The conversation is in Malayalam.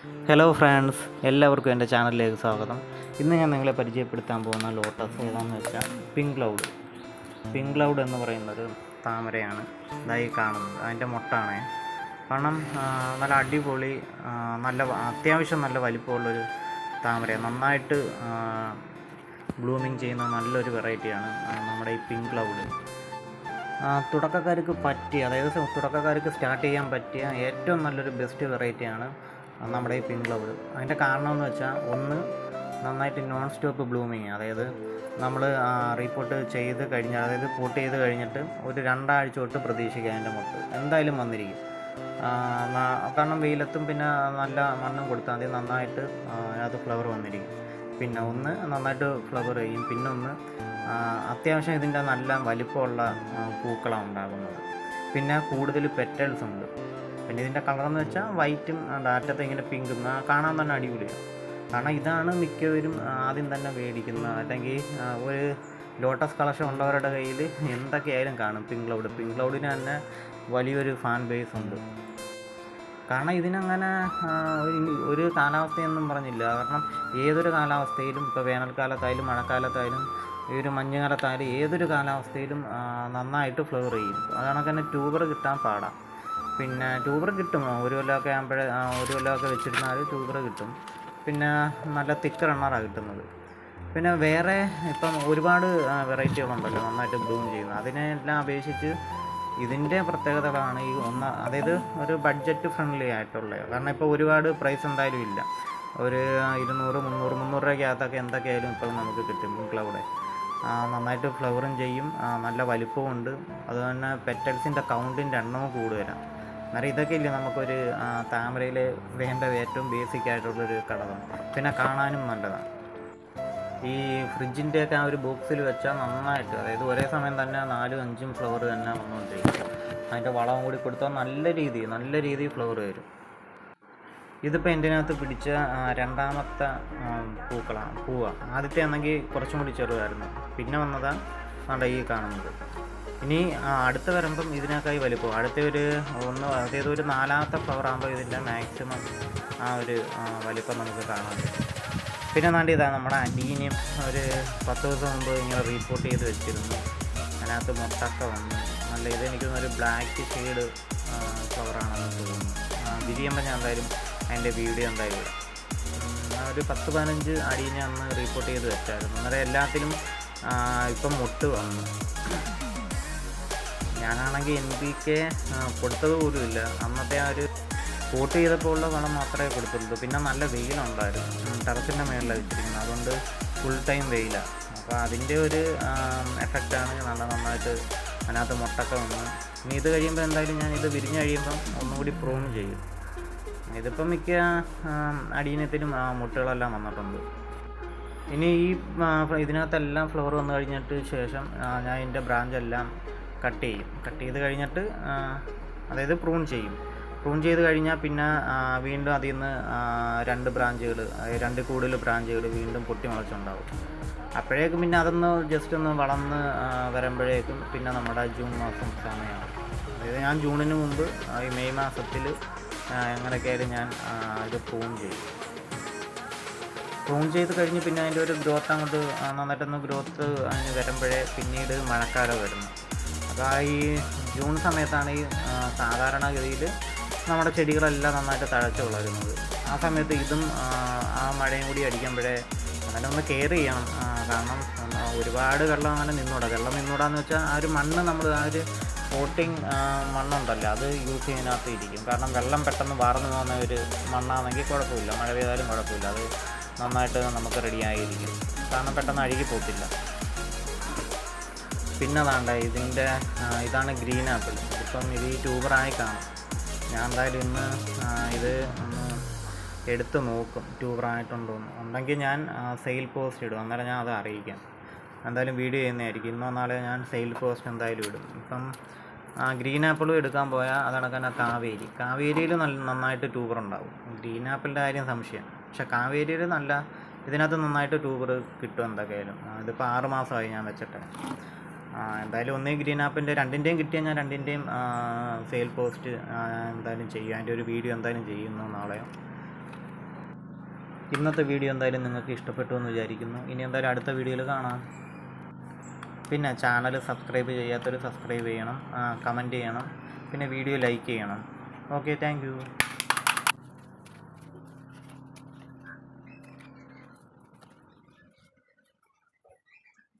ഹലോ ഫ്രണ്ട്സ്, എല്ലാവർക്കും എൻ്റെ ചാനലിലേക്ക് സ്വാഗതം. ഇന്ന് ഞാൻ നിങ്ങളെ പരിചയപ്പെടുത്താൻ പോകുന്ന ലോട്ടസ് ഏതാണെന്ന് വെച്ചാൽ പിങ്ക് ക്ലൗഡ് എന്ന് പറയുന്നൊരു താമരയാണ്. ഇതായി കാണുന്നത് അതിൻ്റെ മൊട്ടാണ്. കാരണം നല്ല അടിപൊളി, അത്യാവശ്യം നല്ല വലിപ്പമുള്ളൊരു താമരയാണ്. നന്നായിട്ട് ബ്ലൂമിങ് ചെയ്യുന്ന നല്ലൊരു വെറൈറ്റിയാണ് നമ്മുടെ ഈ പിങ്ക് ക്ലൗഡ്. തുടക്കക്കാർക്ക് പറ്റിയ, അതായത് തുടക്കക്കാർക്ക് സ്റ്റാർട്ട് ചെയ്യാൻ പറ്റിയ ഏറ്റവും നല്ലൊരു ബെസ്റ്റ് വെറൈറ്റിയാണ് നമ്മുടെ ഈ പിങ്ക് ക്ലൗഡ്. അതിൻ്റെ കാരണമെന്ന് വെച്ചാൽ, ഒന്ന്, നന്നായിട്ട് നോൺ സ്റ്റോപ്പ് ബ്ലൂമിങ്. അതായത് നമ്മൾ റീപോർട്ട് ചെയ്ത് കഴിഞ്ഞാൽ, അതായത് പോട്ട് ചെയ്ത് കഴിഞ്ഞിട്ട് ഒരു 2 ആഴ്ച തൊട്ട് പ്രതീക്ഷിക്കുക അതിൻ്റെ മുട്ട് എന്തായാലും വന്നിരിക്കും. കാരണം വെയിലത്തും പിന്നെ നല്ല മണ്ണും കൊടുത്താൽ മതി, നന്നായിട്ട് അത് ഫ്ലവർ വന്നിരിക്കും. പിന്നെ ഒന്ന് നന്നായിട്ട് ഫ്ലവർ ചെയ്യും, പിന്നെ ഒന്ന് അത്യാവശ്യം ഇതിൻ്റെ നല്ല വലിപ്പമുള്ള പൂക്കളാണ് ഉണ്ടാകുന്നത്. പിന്നെ കൂടുതൽ പെറ്റൽസ് ഉണ്ട്. പിന്നെ ഇതിൻ്റെ കളറെന്ന് വെച്ചാൽ വൈറ്റും അറ്റത്ത് ഇങ്ങനെ പിങ്കും കാണാൻ തന്നെ അടിപൊളിയാണ്. കാരണം ഇതാണ് മിക്കവരും ആദ്യം തന്നെ മേടിക്കുന്നത്. അല്ലെങ്കിൽ ഒരു ലോട്ടസ് കളക്ഷൻ ഉള്ളവരുടെ കയ്യിൽ എന്തൊക്കെയായാലും കാണും പിങ്ക് ക്ലൗഡിന് തന്നെ വലിയൊരു ഫാൻ ബേസ് ഉണ്ട്. കാരണം ഇതിനങ്ങനെ ഒരു കാലാവസ്ഥയൊന്നും പറഞ്ഞില്ല. കാരണം ഏതൊരു കാലാവസ്ഥയിലും, ഇപ്പോൾ വേനൽക്കാലത്തായാലും മഴക്കാലത്തായാലും ഈ ഒരു മഞ്ഞുകാലത്തായാലും ഏതൊരു കാലാവസ്ഥയിലും നന്നായിട്ട് ഫ്ലവർ ചെയ്യും. അതാണ് തന്നെ ട്യൂബർ കിട്ടാൻ പാടാം. പിന്നെ ട്യൂബർ കിട്ടും, ഒരു കൊല്ലമൊക്കെ വെച്ചിരുന്നാൽ ട്യൂബർ കിട്ടും. പിന്നെ നല്ല തിക്ക് റണ്ണറാണ് കിട്ടുന്നത്. പിന്നെ വേറെ ഇപ്പം ഒരുപാട് വെറൈറ്റികളുണ്ടല്ലോ നന്നായിട്ട് ബ്ലൂം ചെയ്യുന്നത്. അതിനെല്ലാം അപേക്ഷിച്ച് ഇതിൻ്റെ പ്രത്യേകതകളാണ് ഈ അതായത് ഒരു ബഡ്ജറ്റ് ഫ്രണ്ട്ലി ആയിട്ടുള്ളത്. കാരണം ഇപ്പോൾ ഒരുപാട് പ്രൈസ് എന്തായാലും ഇല്ല. ഒരു 200-300 രൂപയ്ക്കകത്തൊക്കെ എന്തൊക്കെയായാലും ഇപ്പോൾ നമുക്ക് കിട്ടും. ക്ലൗഡ് നന്നായിട്ട് ഫ്ലവറും ചെയ്യും, നല്ല വലിപ്പവും ഉണ്ട്. അതുതന്നെ പെറ്റൽസിൻ്റെ കൗണ്ടിൻ്റെ എണ്ണവും കൂടുതലാണ്. അന്നേരം ഇതൊക്കെ ഇല്ലേ നമുക്കൊരു താമരയിൽ വേണ്ട ഏറ്റവും ബേസിക് ആയിട്ടുള്ളൊരു ഘടകം. പിന്നെ കാണാനും നല്ലതാണ്. ഈ ഫ്രിഡ്ജിൻ്റെയൊക്കെ ആ ഒരു ബോക്സിൽ വെച്ചാൽ നന്നായിട്ട്, അതായത് ഒരേ സമയം തന്നെ 4-5 ഫ്ലവർ തന്നെ വന്നുകൊണ്ടിരിക്കും. അതിൻ്റെ വളവും കൂടി കൊടുത്താൽ നല്ല രീതിയിൽ ഫ്ലവർ വരും. ഇതിപ്പോൾ എൻ്റെ അകത്ത് പിടിച്ച രണ്ടാമത്തെ പൂവാണ്. ആദ്യത്തെ ആണെങ്കിൽ കുറച്ചും കൂടി ചെറുതായിരുന്നു. പിന്നെ വന്നതാണ് ഈ കാണുന്നത്. ഇനി അടുത്ത് വരുമ്പം ഇതിനേക്കായി വലിപ്പം അതായത് ഒരു 4ാമത്തെ ഫ്ലവർ ആകുമ്പോൾ ഇതിൻ്റെ മാക്സിമം ആ ഒരു വലിപ്പം നമുക്ക് കാണാൻ പറ്റും. പിന്നെ ഇതാണ് നമ്മുടെ അഡീനിയം. ഒരു 10 ദിവസം മുമ്പ് ഇങ്ങനെ റീപോർട്ട് ചെയ്ത് വെച്ചിരുന്നു. അതിനകത്ത് മൊട്ടൊക്കെ വന്നു. നല്ല ഇതെനിക്കൊന്നൊരു ബ്ലാക്ക് ഷെയ്ഡ് ഫ്ലവറാണെന്ന് തോന്നുന്നു. വിരിയുമ്പോൾ ഞാൻ എന്തായാലും അതിൻ്റെ വീഡിയോ എന്തായാലും ഒരു 10-15 അടീനെ അന്ന് റീപോർട്ട് ചെയ്ത് വെച്ചായിരുന്നു. അന്നേരം എല്ലാത്തിലും ഇപ്പം മുട്ട് വന്നു. ഞാനാണെങ്കിൽ NPK കൊടുത്തത് പോലുമില്ല. അന്നത്തെ ആ ഒരു പോട്ട് ചെയ്തപ്പോൾ ഉള്ള വളം മാത്രമേ കൊടുത്തുള്ളൂ. പിന്നെ നല്ല വെയിലുണ്ടായിരുന്നു, ടെറസിൻ്റെ മേളിലാണ് വെച്ചിരിക്കുന്നത്. അതുകൊണ്ട് ഫുൾ ടൈം വെയിലാണ്. അപ്പോൾ അതിൻ്റെ ഒരു എഫക്റ്റാണ് നന്നായിട്ട് അതിനകത്ത് മുട്ടൊക്കെ വന്നു. ഇനി ഇത് കഴിയുമ്പോൾ എന്തായാലും ഞാൻ ഇത് വിരിഞ്ഞ് കഴിയുമ്പം ഒന്നുകൂടി പ്രൂൺ ചെയ്യും. ഇതിപ്പം മിക്ക അടീനത്തിലും മുട്ടുകളെല്ലാം വന്നിട്ടുണ്ട്. ഇനി ഇതിനകത്തെല്ലാം ഫ്ലവർ വന്നു കഴിഞ്ഞിട്ട് ശേഷം ഞാൻ ഇതിൻ്റെ ബ്രാഞ്ചെല്ലാം കട്ട് ചെയ്ത് കഴിഞ്ഞിട്ട്, അതായത് പ്രൂൺ ചെയ്ത് കഴിഞ്ഞാൽ പിന്നെ വീണ്ടും അതിൽ നിന്ന് 2 ബ്രാഞ്ചുകൾ, 2 കൂടുതൽ ബ്രാഞ്ചുകൾ വീണ്ടും പൊട്ടി മുളച്ചുണ്ടാവും. അപ്പോഴേക്കും പിന്നെ അതൊന്ന് ജസ്റ്റ് ഒന്ന് വളർന്ന് വരുമ്പോഴേക്കും പിന്നെ നമ്മുടെ ജൂൺ മാസം സമയമാണ്. അതായത് ഞാൻ ജൂണിന് മുമ്പ് ഈ മെയ് മാസത്തിൽ എങ്ങനെയൊക്കെയായാലും ഞാൻ ഇത് പ്രൂൺ ചെയ്ത് കഴിഞ്ഞ് പിന്നെ അതിൻ്റെ ഒരു ഗ്രോത്ത് അങ്ങോട്ട് നന്നായിട്ടൊന്ന് ഗ്രോത്ത് അതിന് വരുമ്പോഴേ പിന്നീട് മഴക്കാലം വരുന്നു. അപ്പോൾ ഈ ജൂൺ സമയത്താണ് ഈ സാധാരണഗതിയിൽ നമ്മുടെ ചെടികളെല്ലാം നന്നായിട്ട് തഴച്ച് വളരുന്നത്. ആ സമയത്ത് ഇതും ആ മഴയും കൂടി അടിക്കുമ്പോഴേ അങ്ങനെ ഒന്ന് കെയർ ചെയ്യണം. കാരണം ഒരുപാട് വെള്ളം അങ്ങനെ നിന്നൂടാന്ന് വെച്ചാൽ ആ ഒരു മണ്ണ് ആ ഒരു പോട്ടിങ് മണ്ണുണ്ടല്ലോ അത് യൂസ് ചെയ്യുന്നതിനകത്ത് ഇരിക്കും. കാരണം വെള്ളം പെട്ടെന്ന് വാർന്നു പോകുന്ന ഒരു മണ്ണാണെങ്കിൽ കുഴപ്പമില്ല, മഴ പെയ്താലും കുഴപ്പമില്ല, അത് നന്നായിട്ട് നമുക്ക് റെഡിയായിരിക്കും. കാരണം പെട്ടെന്ന് അഴുകി പോകത്തില്ല. പിന്നെ ഇതാണ് ഗ്രീൻ ആപ്പിൾ. ഇപ്പം ഇത് ഈ ട്യൂബറായി കാണും. ഞാൻ എന്തായാലും ഇന്ന് ഇത് ഒന്ന് എടുത്ത് നോക്കും ട്യൂബറായിട്ടുണ്ടോയെന്ന്. ഉണ്ടെങ്കിൽ ഞാൻ സെയിൽ പോസ്റ്റ് ഇടും, അന്നേരം ഞാൻ അത് അറിയിക്കാം. എന്തായാലും വീഡിയോ ചെയ്യുന്നതായിരിക്കും. ഇന്നോ നാളെ ഞാൻ സെയിൽ പോസ്റ്റ് എന്തായാലും ഇടും. ഇപ്പം ഗ്രീൻ ആപ്പിളും എടുക്കാൻ പോയാൽ അതാണ് തന്നെ കാവേരിയിൽ നന്നായിട്ട് ട്യൂബർ ഉണ്ടാവും. ഗ്രീൻ ആപ്പിളിൻ്റെ കാര്യം സംശയം. പക്ഷേ കാവേരിയിൽ ഇതിനകത്ത് നന്നായിട്ട് ട്യൂബർ കിട്ടും എന്തൊക്കെയായാലും. ഇതിപ്പോൾ 6 മാസമായി ഞാൻ വെച്ചിട്ട്. എന്തായാലും ഒന്നേ ഗ്രീൻ ആപ്പിൻ്റെ രണ്ടിൻ്റെയും കിട്ടിയാൽ ഞാൻ-- സെയിൽ പോസ്റ്റ് എന്തായാലും ചെയ്യും. അതിൻ്റെ ഒരു വീഡിയോ എന്തായാലും ചെയ്യുന്നു നാളെയോ. ഇന്നത്തെ വീഡിയോ എന്തായാലും നിങ്ങൾക്ക് ഇഷ്ടപ്പെട്ടു എന്ന് വിചാരിക്കുന്നു. ഇനി എന്തായാലും അടുത്ത വീഡിയോയിൽ കാണാം. പിന്നെ ചാനൽ സബ്സ്ക്രൈബ് ചെയ്യാത്തവർ സബ്സ്ക്രൈബ് ചെയ്യണം, കമൻറ്റ് ചെയ്യണം, പിന്നെ വീഡിയോ ലൈക്ക് ചെയ്യണം. Okay, thank you.